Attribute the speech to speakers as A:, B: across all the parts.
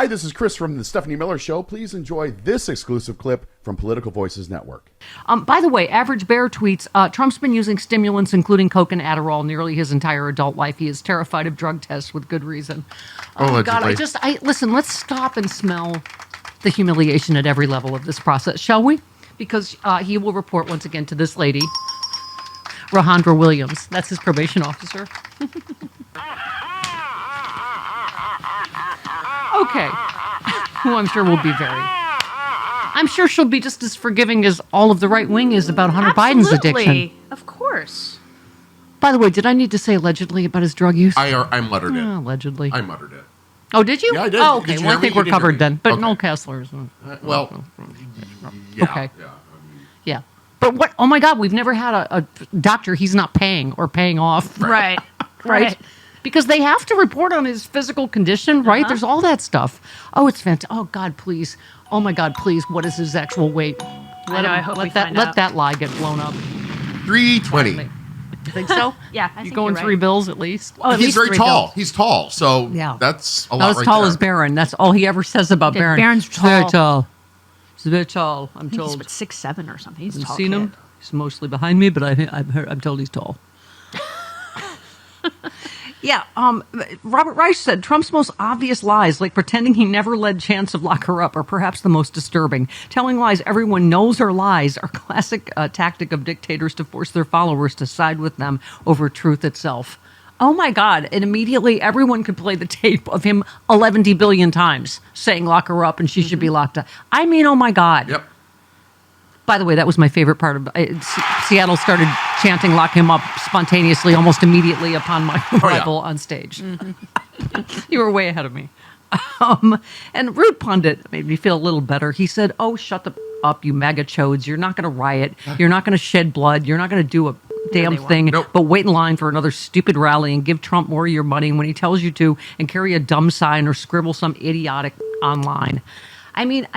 A: Hi, this is Chris from the Stephanie Miller Show. Please enjoy this exclusive clip from Political Voices Network.
B: By the way, Average Bear tweets, Trump's been using stimulants, including Coke and Adderall, nearly his entire adult life. He is terrified of drug tests with good reason. Oh, God, listen, let's stop and smell the humiliation at every level of this process, shall we? Because he will report once again to this lady, Rahandra Williams. That's his probation officer. Okay. Who I'm sure will be I'm sure she'll be just as forgiving as all of the right wing is about Hunter Biden's addiction.
C: Of course.
B: By the way, did I need to say allegedly about his drug use?
D: I muttered it.
B: Allegedly.
D: I muttered it.
B: Oh, did you?
D: Yeah, I did.
B: Oh, okay.
D: Did you
B: Well,
D: hear
B: I think
D: me?
B: we're
D: You didn't hear
B: covered
D: me.
B: then. But
D: Okay.
B: Noel Kessler's.
D: Yeah.
B: Okay.
D: Yeah.
B: Yeah. But what? Oh, my God. We've never had a doctor he's not paying or paying off.
C: Right.
B: Right. Because they have to report on his physical condition, right? There's all that stuff. Oh, it's fantastic. Oh, God, please. Oh, my God, please. What is his actual weight?
C: I hope we find
B: let
C: out.
B: that lie get blown up.
D: 320.
B: You think so?
C: Yeah,
B: You going
C: you're
B: 3
C: right.
B: bills at least?
C: Oh, at
D: He's
C: least
D: very
C: 3
D: tall.
C: bills.
D: He's tall. So
B: Yeah.
D: that's a lot
B: Not as
D: right
B: tall
D: there.
B: as Barron. That's all he ever says about
C: Yeah,
B: Barron.
C: Barron's
B: He's very
C: tall.
B: tall. He's very tall, I'm
C: He's
B: told.
C: about 6'7" or something. He's a
B: Haven't
C: tall
B: seen
C: kid.
B: him. He's mostly behind me, but I'm told he's tall. Yeah, Robert Reich said Trump's most obvious lies, like pretending he never led chance of lock her up, are perhaps the most disturbing. Telling lies everyone knows are lies are classic tactic of dictators to force their followers to side with them over truth itself. Oh my God. And immediately everyone could play the tape of him 11 billion times saying lock her up and she should be locked up. I mean, oh my God.
D: Yep.
B: By the way, that was my favorite part of Seattle started chanting "Lock him up" spontaneously, almost immediately upon my arrival on stage. You were way ahead of me. And Rude Pundit made me feel a little better. He said, "Oh, shut the up, you MAGA chodes! You're not going to riot. You're not going to shed blood. You're not going to do a damn thing.
D: Nope.
B: But wait in line for another stupid rally and give Trump more of your money when he tells you to, and carry a dumb sign or scribble some idiotic online." I mean,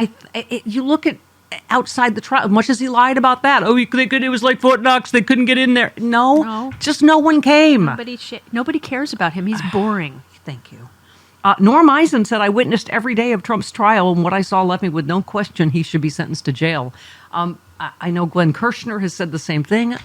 B: you look at outside the trial, much as he lied about that. Oh, it was like Fort Knox. They couldn't get in there. No. Just no one came.
C: Nobody cares about him. He's boring.
B: Thank you. Norm Eisen said, "I witnessed every day of Trump's trial, and what I saw left me with no question he should be sentenced to jail." I know Glenn Kirshner has said the same thing.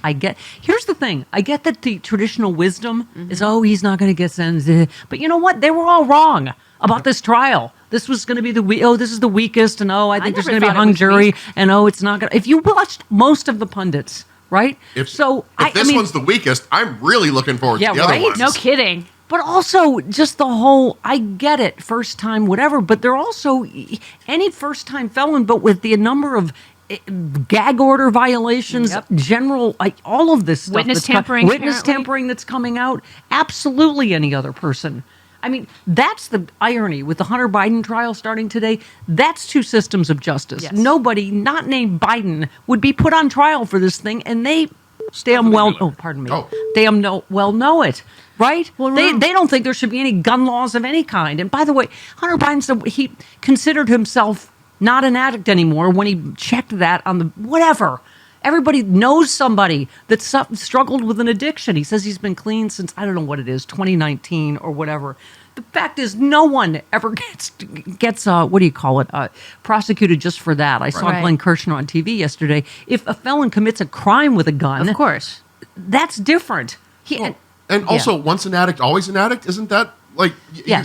B: Here's the thing. I get that the traditional wisdom is, he's not going to get sentenced. But you know what? They were all wrong about this trial. This was going to be this is the weakest, and I think there's going to be a hung jury, and it's not going to. If you watched most of the pundits, right?
D: If this one's the weakest, I'm really looking forward to the other ones.
C: No kidding.
B: But also, just the whole, I get it, first time, whatever, but they're also any first time felon, but with the number of gag order violations, general, all of this stuff.
C: Witness tampering
B: that's coming out. Absolutely any other person. I mean, that's the irony with the Hunter Biden trial starting today. That's two systems of justice.
C: Yes.
B: Nobody, not named Biden, would be put on trial for this thing, and they damn well know it, right? Well, they don't think there should be any gun laws of any kind. And by the way, Hunter Biden said he considered himself not an addict anymore when he checked that on the whatever. Everybody knows somebody that struggled with an addiction. He says he's been clean since, I don't know what it is, 2019 or whatever. The fact is, no one ever gets prosecuted just for that. I saw Glenn Kirshner on TV yesterday. If a felon commits a crime with a gun,
C: of course,
B: that's different.
D: Also, once an addict, always an addict. Isn't that like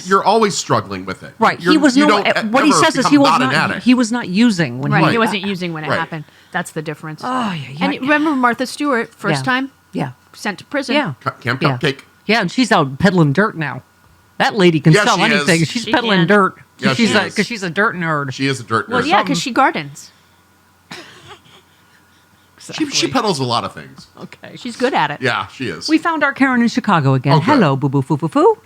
D: you're always struggling with it?
B: Right.
D: What
B: he says is he was not using when
C: he wasn't using when it happened. That's the difference.
B: Oh, yeah.
C: And remember Martha Stewart, first time?
B: Yeah.
C: Sent to prison.
B: Yeah.
D: Camp Cupcake.
B: Yeah, and she's out peddling dirt now. That lady can sell anything. She's peddling dirt.
D: Yeah,
B: because she's a dirt nerd.
D: She is a dirt nerd.
C: Well, yeah, because she gardens.
B: Exactly.
D: She peddles a lot of things.
B: Okay.
C: She's good at it.
D: Yeah, she is.
B: We found our Karen in Chicago again.
D: Okay.
B: Hello, boo-boo-foo-foo-foo.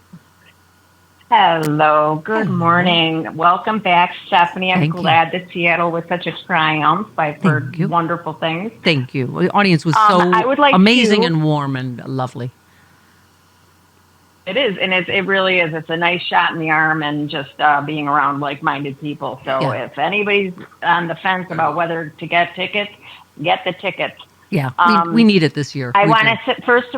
E: Hello. Good morning. Welcome back, Stephanie. I'm glad that Seattle was such a triumph. I've heard wonderful things.
B: Thank you. The audience was so amazing and warm and lovely.
E: It is, and it really is. It's a nice shot in the arm and just being around like-minded people. So if anybody's on the fence about whether to get tickets, get the tickets.
B: Yeah, we need it this year.
E: I want to first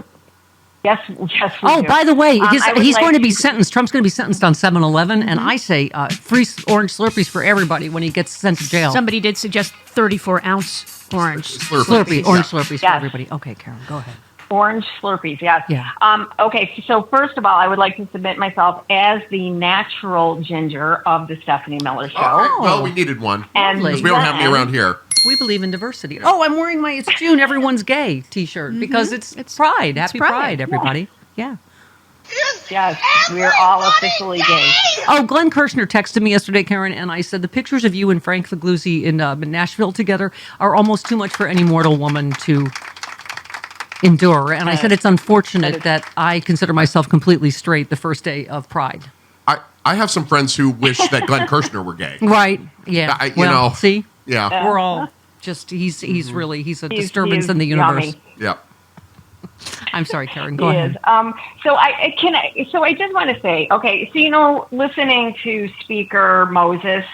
E: Yes, we
B: Oh,
E: do.
B: by the way,
E: I would
B: he's
E: like
B: going to be sentenced. Trump's going to be sentenced on 7/11, and I say free orange Slurpees for everybody when he gets sent to jail.
C: Somebody did suggest 34-ounce orange.
B: Slurpee, orange Slurpees for
E: Yes.
B: everybody. Okay, Karen, go ahead.
E: Orange Slurpees, yes.
B: Yeah.
E: Okay, so first of all, I would like to submit myself as the natural ginger of the Stephanie Miller Show.
D: Okay, well, we needed one.
E: And
D: Because we don't have any around here.
B: We believe in diversity. Oh, I'm wearing my "It's June, Everyone's Gay" T-shirt because it's Pride. Happy Pride, everybody. Yeah.
E: Yes, we're all officially gay.
B: Oh, Glenn Kirshner texted me yesterday, Karen, and I said the pictures of you and Frank Figluzzi in Nashville together are almost too much for any mortal woman to endure. And I said it's unfortunate that I consider myself completely straight the first day of Pride.
D: I have some friends who wish that Glenn Kirshner were gay.
B: Right. Yeah.
D: You know.
B: See?
D: Yeah.
B: We're all just, he's a disturbance in the universe.
E: Yummy.
D: Yeah.
B: I'm sorry, Karen. Go
E: He
B: ahead.
E: is. So I just want to say, okay, so listening to Speaker Moses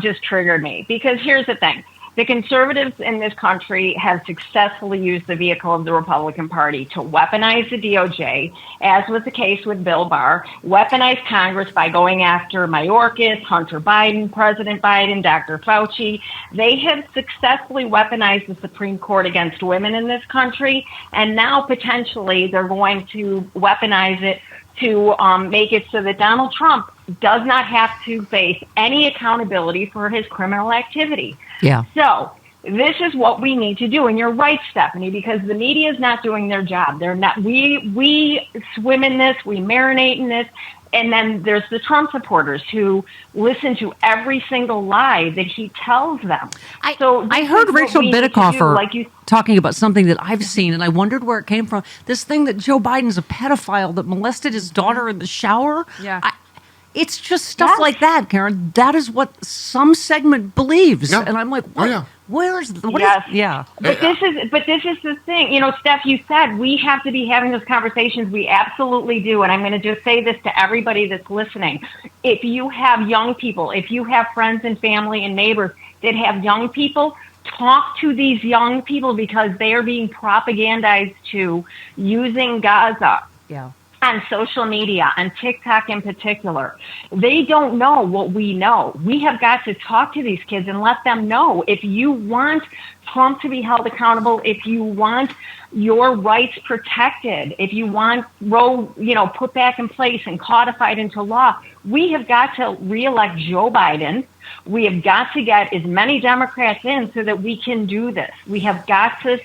E: just triggered me because here's the thing. The conservatives in this country have successfully used the vehicle of the Republican Party to weaponize the DOJ, as was the case with Bill Barr, weaponize Congress by going after Mayorkas, Hunter Biden, President Biden, Dr. Fauci. They have successfully weaponized the Supreme Court against women in this country, and now potentially they're going to weaponize it to make it so that Donald Trump does not have to face any accountability for his criminal activity.
B: Yeah.
E: So this is what we need to do. And you're right, Stephanie, because the media is not doing their job. They're not. We swim in this. We marinate in this. And then there's the Trump supporters who listen to every single lie that he tells them.
B: I heard Rachel Bidikofer talking about something that I've seen, and I wondered where it came from. This thing that Joe Biden's a pedophile that molested his daughter in the shower.
C: Yeah.
B: It's just stuff like that, Karen. That is what some segment believes,
D: Yeah.
B: and I'm like, what?
D: Oh, yeah.
B: Where's what
E: Yes.
B: is, yeah?
E: But this is the thing. Steph, you said we have to be having those conversations. We absolutely do. And I'm going to just say this to everybody that's listening. If you have young people, if you have friends and family and neighbors that have young people, talk to these young people because they are being propagandized to using Gaza.
B: Yeah.
E: On social media, on TikTok in particular. They don't know what we know. We have got to talk to these kids and let them know if you want Trump to be held accountable, if you want your rights protected, if you want Roe, put back in place and codified into law, we have got to reelect Joe Biden. We have got to get as many Democrats in so that we can do this. We have got to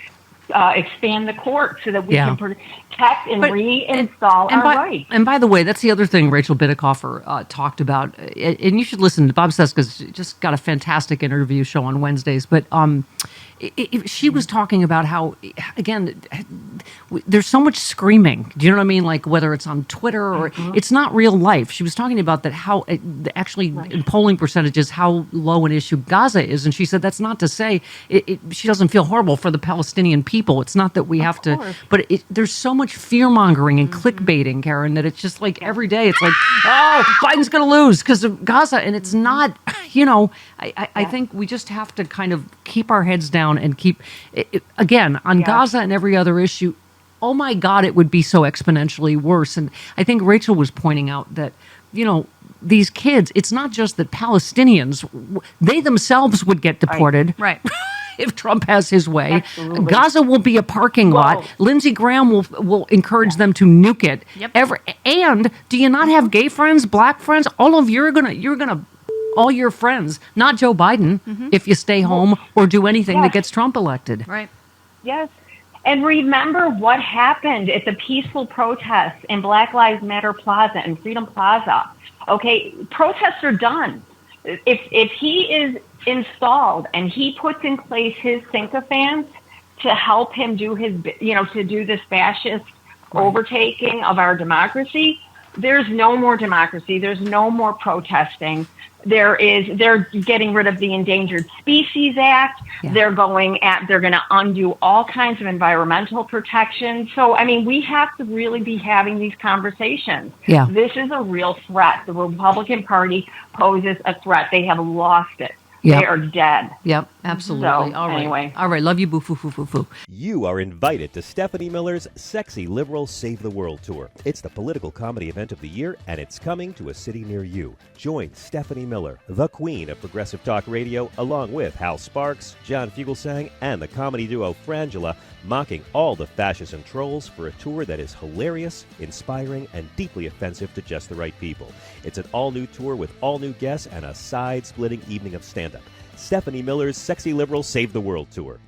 E: expand the court so that we can protect and reinstall our rights.
B: And by the way, that's the other thing Rachel Bidikofer talked about. And you should listen to Bob Seska's just got a fantastic interview show on Wednesdays. But she was talking about how, again, there's so much screaming. Do you know what I mean? Like whether it's on Twitter or it's not real life. She was talking about that how actually in polling percentages how low an issue Gaza is, and she said that's not to say she doesn't feel horrible for the Palestinian people. It's not that we have to, but there's so much fear mongering and clickbaiting, Karen, that it's just like every day it's like, oh, Biden's going to lose because of Gaza, and it's not. I think we just have to kind of keep our heads down and keep, again, on Gaza and every other issue, oh my God, it would be so exponentially worse. And I think Rachel was pointing out that, these kids, it's not just that Palestinians, they themselves would get deported.
C: Right.
B: If Trump has his way.
E: Absolutely.
B: Gaza will be a parking lot. Lindsey Graham will encourage them to nuke it.
C: Yep.
B: And do you not have gay friends, black friends? All of you're gonna all your friends, not Joe Biden, if you stay home or do anything that gets Trump elected.
C: Right.
E: Yes. And remember what happened at the peaceful protests in Black Lives Matter Plaza and Freedom Plaza. Okay, protests are done. If he is installed and he puts in place his sycophants to help him do to do this fascist overtaking of our democracy, there's no more democracy. There's no more protesting. They're getting rid of the Endangered Species Act.
B: Yeah.
E: They're going to undo all kinds of environmental protections. So, we have to really be having these conversations.
B: Yeah.
E: This is a real threat. The Republican Party poses a threat. They have lost it.
B: Yep.
E: They are dead.
B: Yep, absolutely.
E: So,
B: All right.
E: anyway.
B: All right, love you, boo, foo, foo, foo, foo.
F: You are invited to Stephanie Miller's Sexy Liberal Save the World Tour. It's the political comedy event of the year, and it's coming to a city near you. Join Stephanie Miller, the queen of progressive talk radio, along with Hal Sparks, John Fugelsang, and the comedy duo Frangela, mocking all the fascists and trolls for a tour that is hilarious, inspiring, and deeply offensive to just the right people. It's an all-new tour with all new guests and a side-splitting evening of stand-up. Stephanie Miller's Sexy Liberal Save the World Tour.